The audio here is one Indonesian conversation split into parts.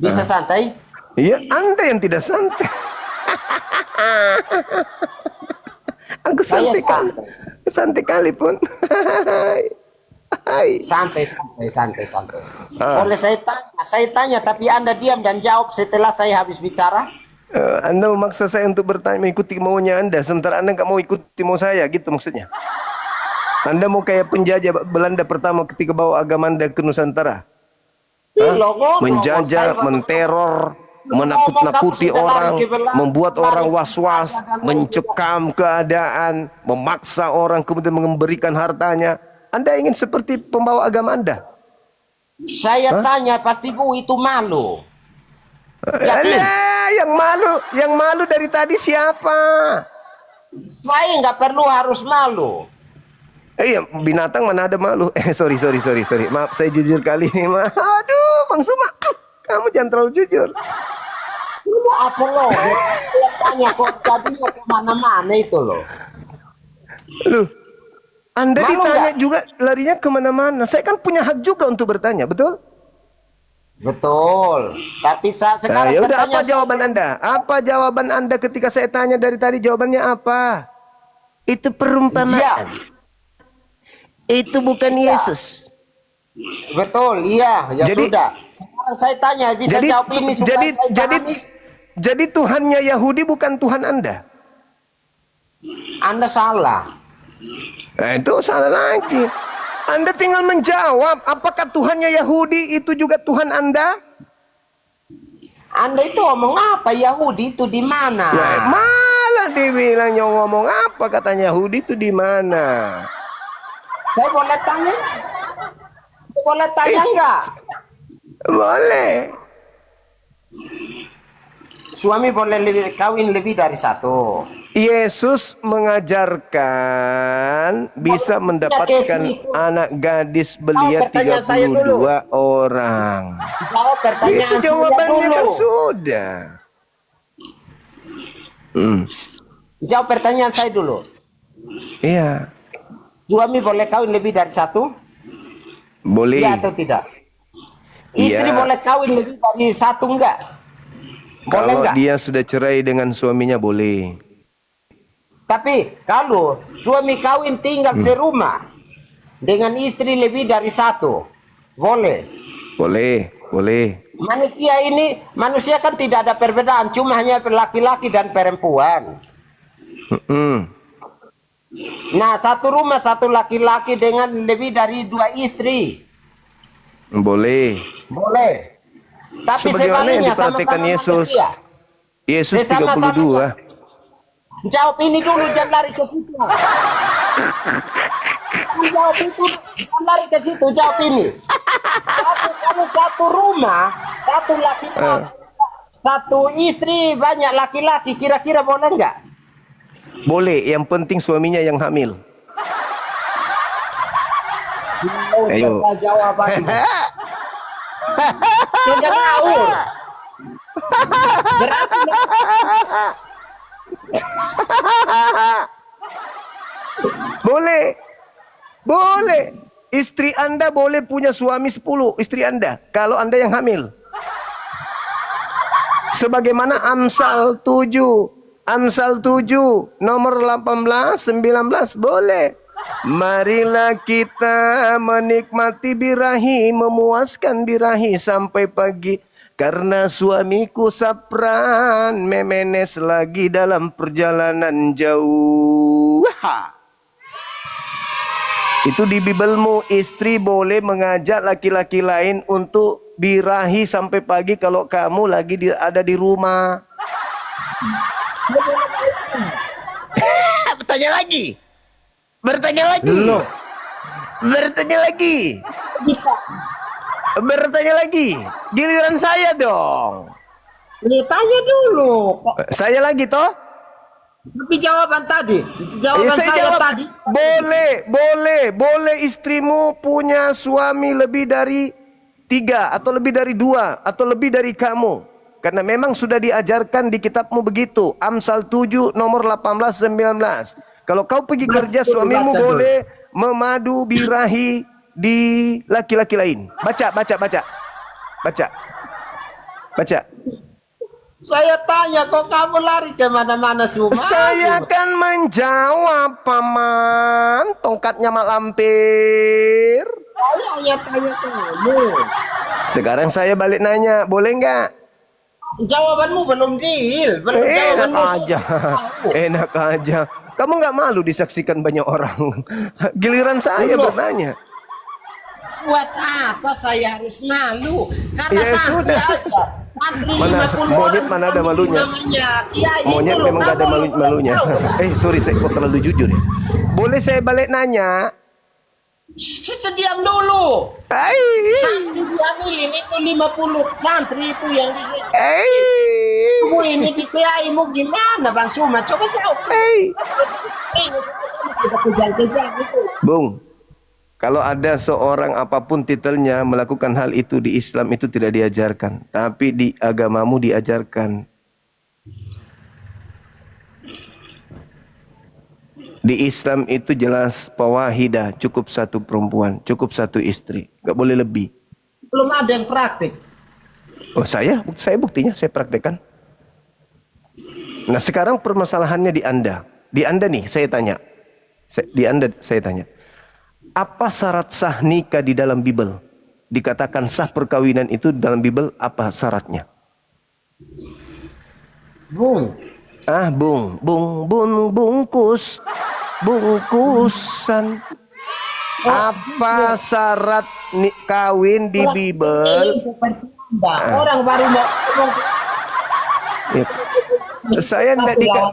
Bisa santai? Iya, Anda yang tidak santai. Aku Saya santai kali. santai. Santai kali pun. Hai. Santai, santai, santai, santai. Ah. Boleh saya tanya, tapi Anda diam dan jawab setelah saya habis bicara? Anda memaksa saya untuk bertanya, mengikuti maunya Anda, sementara Anda nggak mau ikuti mau saya, gitu maksudnya. Anda mau kayak penjajah Belanda pertama ketika bawa agama Anda ke Nusantara. Menjajah, menteror, menakut-nakuti orang, membuat orang was-was, mencekam keadaan, memaksa orang kemudian memberikan hartanya. Anda ingin seperti pembawa agama Anda? Saya tanya, pasti Bu itu malu. Yakin? Yang malu dari tadi siapa? Saya nggak perlu harus malu. Iya, binatang mana ada malu. Sorry. Maaf, saya jujur kali ini. Aduh, Bang Suma, kamu jangan terlalu jujur. Lu apa lo? Saya tanya kok jadinya kemana-mana itu loh. Loh, Anda Malu ditanya nggak? juga larinya kemana-mana. Saya kan punya hak juga untuk bertanya, betul? Betul. Tapi sekarang Ya udah, apa pertanyaan jawaban Anda? Apa jawaban Anda ketika saya tanya dari tadi? Jawabannya apa? Itu perumpamaan. Iya. Itu bukan Iya. Yesus. Betul, iya. Ya Jadi- sudah. Sekarang saya tanya, bisa jawab ini supaya saya pahami? jadi Tuhannya Yahudi bukan Tuhan Anda. Anda salah. Nah, itu salah lagi. Anda tinggal menjawab, apakah Tuhannya Yahudi itu juga Tuhan Anda? Anda itu ngomong apa? Yahudi itu di mana? Ya, malah dibilangnya ngomong apa, katanya Yahudi itu di mana? Saya boleh tanya? Saya boleh tanya enggak? Boleh. Suami boleh kawin lebih dari satu. Yesus mengajarkan bisa mendapatkan anak gadis belia pertanyaan saya 32 orang. Jawab pertanyaan Itu jawabannya dulu. kan sudah. Jawab pertanyaan saya dulu. Iya, Suami boleh kawin lebih dari satu? boleh. Iya atau tidak? Istri Iya. boleh kawin lebih dari satu enggak? Boleh Kalau enggak? dia sudah cerai dengan suaminya boleh. Tapi kalau suami kawin tinggal serumah dengan istri lebih dari satu, boleh. Boleh. Manusia kan tidak ada perbedaan, cuma hanya laki-laki dan perempuan. Nah, satu rumah satu laki-laki dengan lebih dari 2 istri, Boleh. boleh. Tapi Sebagaimana yang sebaliknya diperhatikan sama-sama Yesus. manusia. Yesus Sama-sama 32. Jawab ini dulu, jangan lari ke situ. Jawab itu, jangan lari ke situ, jawab ini. Tapi kalau satu rumah, satu laki-laki, satu istri, banyak laki-laki, kira-kira boleh enggak? Boleh, yang penting suaminya yang hamil. Ayo. Jawabannya. Tidak ngawur. Berarti Boleh. Istri Anda boleh punya suami 10, istri Anda, kalau Anda yang hamil. Sebagaimana Amsal 7 nomor 18, 19 boleh. Marilah kita menikmati birahi, memuaskan birahi sampai pagi. Karena suamiku sapran, memenes lagi dalam perjalanan jauh. Itu di Bibelmu, istri boleh mengajak laki-laki lain untuk birahi sampai pagi kalau kamu lagi ada di rumah. Bertanya lagi. Bertanya lagi. Giliran saya dong. tanya dulu. Saya lagi toh? Tapi jawaban tadi, jawaban saya saya jawab, tadi. boleh istrimu punya suami lebih dari 3 atau lebih dari 2 atau lebih dari kamu. Karena memang sudah diajarkan di kitabmu begitu. Amsal 7 nomor 18 19. Kalau kau pergi kerja, suamimu boleh memadu birahi di laki-laki lain. Baca. Baca. Saya tanya kok kamu lari kemana-mana semua? Saya akan menjawab, Paman. Tongkatnya mak lampir. Saya hanya tanya kamu. Sekarang saya balik nanya, boleh nggak? Jawabanmu belum deal. Belum jawabanmu. Enak aja. Enak aja. Kamu nggak malu disaksikan banyak orang? Giliran saya bertanya. Buat apa saya harus malu? Karena Ya santri sudah. aja. Santri Mana 50 monyet orang mana ada malunya? namanya Kiai Monyet itu loh, memang gak ada kamu malunya. belum tahu. Sorry, saya kok terlalu jujur ya. Boleh saya balik nanya? Shh, diam dulu. Hai. Santri diambilin itu 50 santri itu yang di sini. Hai. Kamu ini di kiaimu gimana Bang Suma? Coba jawab. Hai. Kita kejar-kejar itu. Bung, kalau ada seorang apapun titelnya melakukan hal itu di Islam itu tidak diajarkan, tapi di agamamu diajarkan. Di Islam itu jelas pawahida, cukup satu perempuan, cukup satu istri, nggak boleh lebih. Belum ada yang praktik. Oh saya buktinya, saya praktekkan. Nah sekarang permasalahannya di Anda nih saya tanya, saya tanya, apa syarat sah nikah di dalam Bible? Dikatakan sah perkawinan itu dalam Bible, apa syaratnya? Bung, Bungkusan. Apa syarat kawin di Bible? seperti Anda. Orang baru mau ngomong. Ya.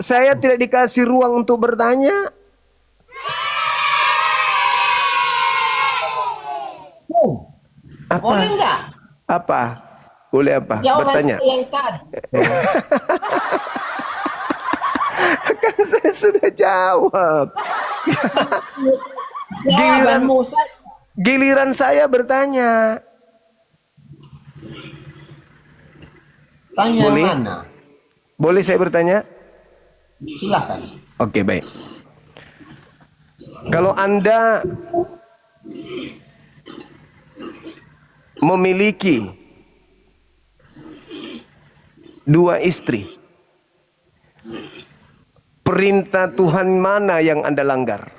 Saya tidak dikasih ruang untuk bertanya. Bung, Apa? boleh nggak? Apa? Boleh apa? Jawaban Bertanya. saya yang tadi. Kan saya sudah jawab. Jawabanmu saya. Giliran saya bertanya. Tanya Boleh? yang mana? Boleh saya bertanya? Silakan. Oke, baik. Kalau Anda memiliki 2 istri, perintah Tuhan mana yang Anda langgar?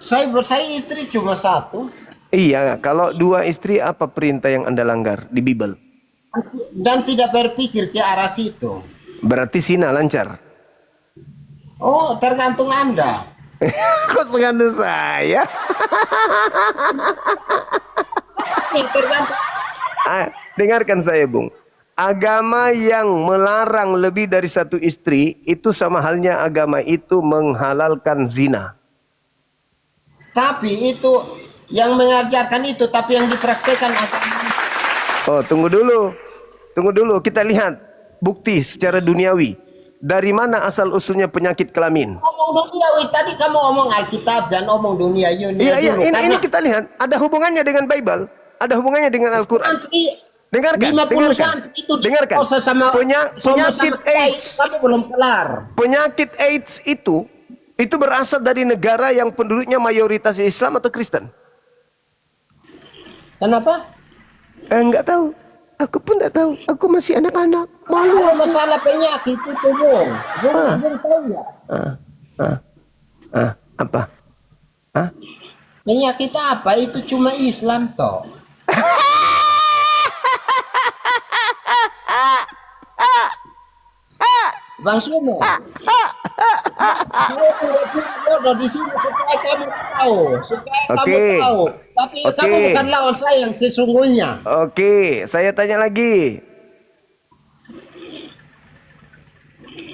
Saya istri cuma satu. Iya, kalau 2 istri apa perintah yang Anda langgar di Bible? Dan tidak berpikir ke arah situ. Berarti zina lancar. Oh, tergantung Anda. Kok tergantung saya? Tergantung. Dengarkan saya, Bung. Agama yang melarang lebih dari 1 istri itu sama halnya agama itu menghalalkan zina. Tapi itu yang mengajarkan itu, tapi yang dipraktekkan agama. Oh, tunggu dulu. Kita lihat bukti secara duniawi. Dari mana asal usulnya penyakit kelamin? Omong duniawi tadi kamu omong Alkitab, jangan omong dunia Iya, dulu. ini kita lihat ada hubungannya dengan Bible, ada hubungannya dengan Al-Qur'an. Dengarkan, 50 santri itu dengarkan. sama Penyakit AIDS. kamu belum kelar. Penyakit AIDS itu berasal dari negara yang penduduknya mayoritas Islam atau Kristen? Kenapa? Enggak tahu. Aku pun enggak tahu. Aku masih anak-anak. Malu. Kalau masalah penyakit itu, Bung. Bung tahu nggak? Apa? Penyakit apa? Itu cuma Islam toh. Bang Sumo. Saya di sini supaya kamu tahu, kamu tahu. Tapi kamu bukan lawan saya yang sesungguhnya. Oke, saya tanya lagi.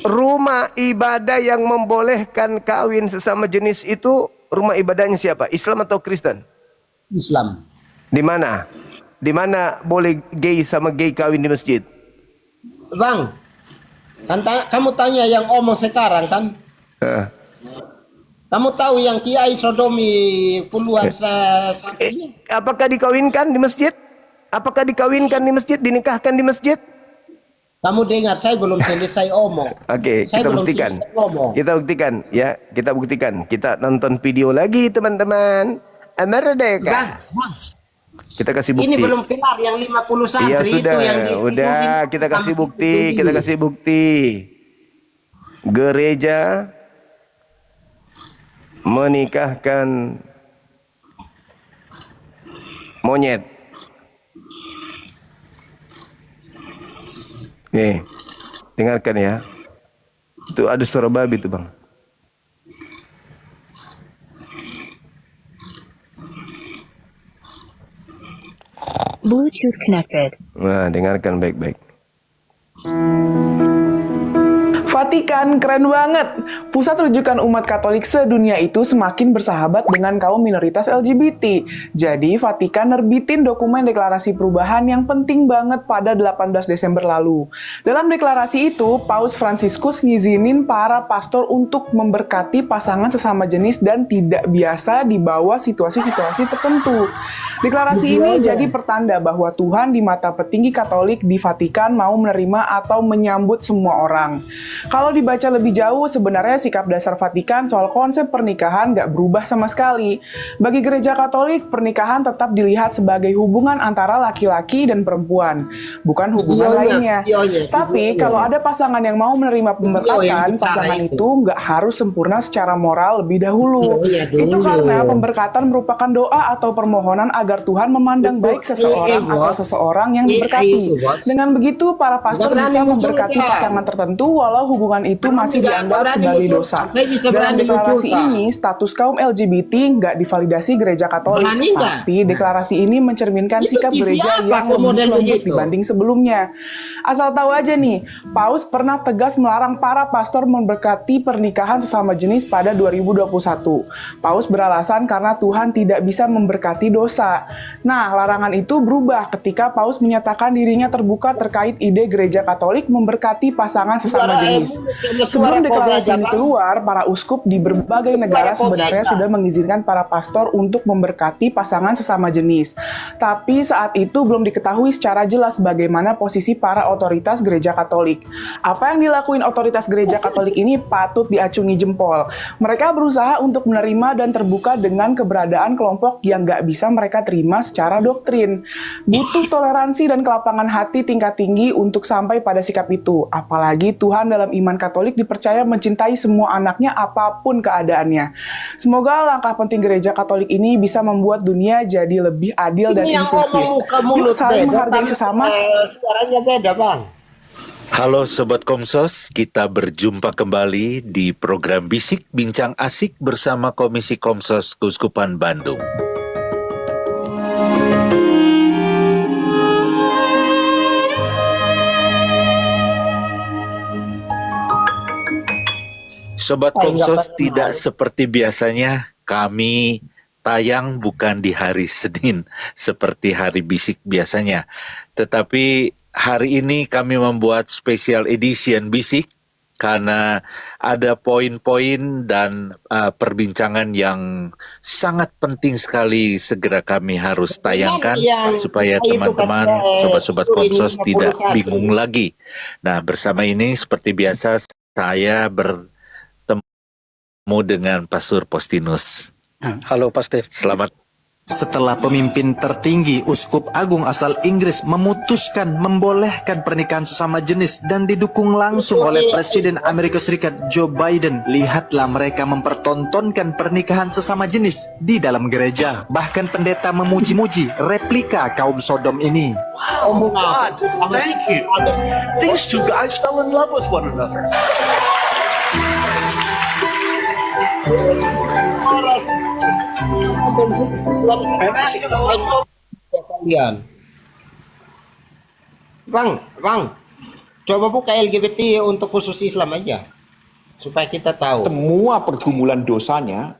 Rumah ibadah yang membolehkan kawin sesama jenis itu rumah ibadahnya siapa? Islam atau Kristen? Islam. Di mana? Di mana boleh gay sama gay kawin di masjid? Bang, kan kamu tanya yang omong sekarang kan? Kamu tahu yang kiai sodomi puluhan saksinya? Apakah dikawinkan di masjid? Apakah dikawinkan di masjid? Dinikahkan di masjid? Kamu dengar, saya belum selesai omong. Oke, kita buktikan. Kita buktikan, ya. Kita buktikan. Kita nonton video lagi, teman-teman. Merdeka. Bang, Kita kasih bukti. Ini belum kelar yang 50 santri Iya itu sudah, yang udah kita kasih bukti, kita kasih bukti. Gereja menikahkan monyet. Nih, dengarkan ya. Itu ada suara babi tuh bang. Bluetooth connected. Nah, dengarkan baik-baik. Vatikan keren banget. Pusat rujukan umat Katolik sedunia itu semakin bersahabat dengan kaum minoritas LGBT. Jadi, Vatikan nerbitin dokumen deklarasi perubahan yang penting banget pada 18 Desember lalu. Dalam deklarasi itu, Paus Fransiskus ngizinin para pastor untuk memberkati pasangan sesama jenis dan tidak biasa di bawah situasi-situasi tertentu. Deklarasi ini jadi pertanda bahwa Tuhan di mata petinggi Katolik di Vatikan mau menerima atau menyambut semua orang. Kalau dibaca lebih jauh, sebenarnya sikap dasar Vatikan soal konsep pernikahan nggak berubah sama sekali. Bagi gereja Katolik, pernikahan tetap dilihat sebagai hubungan antara laki-laki dan perempuan, bukan hubungan lainnya. Tapi kalau ada pasangan yang mau menerima pemberkatan, pasangan itu nggak harus sempurna secara moral lebih dahulu. Itu karena pemberkatan merupakan doa atau permohonan agar Tuhan memandang baik seseorang atau seseorang yang diberkati. Dengan begitu, para pastor bisa memberkati pasangan tertentu walau hubungan itu masih dianggap sebagai dosa. Dalam deklarasi ini, status kaum LGBT nggak divalidasi gereja Katolik, tapi deklarasi ini mencerminkan sikap gereja yang lebih lembut dibanding sebelumnya. Asal tahu aja nih, Paus pernah tegas melarang para pastor memberkati pernikahan sesama jenis pada 2021. Paus beralasan karena Tuhan tidak bisa memberkati dosa. Nah, larangan itu berubah ketika Paus menyatakan dirinya terbuka terkait ide gereja Katolik memberkati pasangan sesama jenis. Sebelum deklarasi ini keluar, para uskup di berbagai negara sebenarnya sudah mengizinkan para pastor untuk memberkati pasangan sesama jenis. Tapi saat itu belum diketahui secara jelas bagaimana posisi para otoritas gereja Katolik. Apa yang dilakuin otoritas gereja Katolik ini patut diacungi jempol. Mereka berusaha untuk menerima dan terbuka dengan keberadaan kelompok yang nggak bisa mereka terima secara doktrin. Butuh toleransi dan kelapangan hati tingkat tinggi untuk sampai pada sikap itu. Apalagi Tuhan dalam iman Katolik dipercaya mencintai semua anaknya apapun keadaannya. Semoga langkah penting gereja Katolik ini bisa membuat dunia jadi lebih adil dan inklusif. Yuk saling menghargai sesama. Suaranya beda, Bang. Halo Sobat Komsos, kita berjumpa kembali di program Bisik Bincang Asik bersama Komisi Komsos Keuskupan Bandung. Sobat Komsos, tidak seperti biasanya kami tayang bukan di hari Senin seperti hari Bisik biasanya. Tetapi hari ini kami membuat special edition Bisik karena ada poin-poin dan perbincangan yang sangat penting sekali segera kami harus tayangkan supaya teman-teman sobat-sobat Komsos tidak bingung lagi. Nah, bersama ini seperti biasa saya bertemu dengan Pastor Postinus. Halo Pastor. Selamat. Setelah pemimpin tertinggi Uskup Agung asal Inggris memutuskan membolehkan pernikahan sesama jenis dan didukung langsung oleh Presiden Amerika Serikat Joe Biden, lihatlah mereka mempertontonkan pernikahan sesama jenis di dalam gereja. Bahkan pendeta memuji-muji replika kaum Sodom ini. Oh my God, thank you. These two guys fell in love with one another. Bang, coba buka LGBT untuk khusus Islam aja, supaya kita tahu. Semua pergumulan dosanya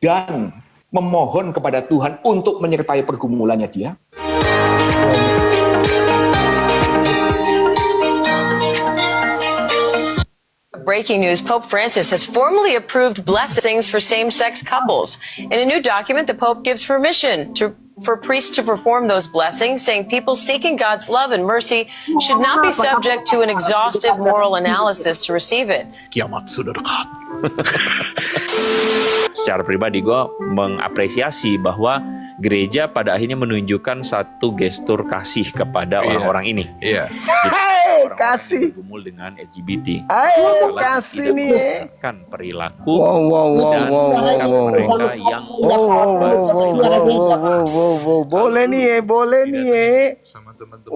dan memohon kepada Tuhan untuk menyertai pergumulannya dia. Breaking news, Pope Francis has formally approved blessings for same-sex couples. In a new document, the Pope gives permission for priests to perform those blessings, saying people seeking God's love and mercy should not be subject to an exhaustive moral analysis to receive it. Kiamat sudah dekat. Secara pribadi gue mengapresiasi bahwa gereja pada akhirnya menunjukkan satu gestur kasih kepada orang-orang ini. Iya. Orang-orang kasih. yang bergumul dengan LGBT. Kasih nih. Kan perilaku Wow. dan sikap mereka yang Boleh nih, boleh nih. sama teman-teman.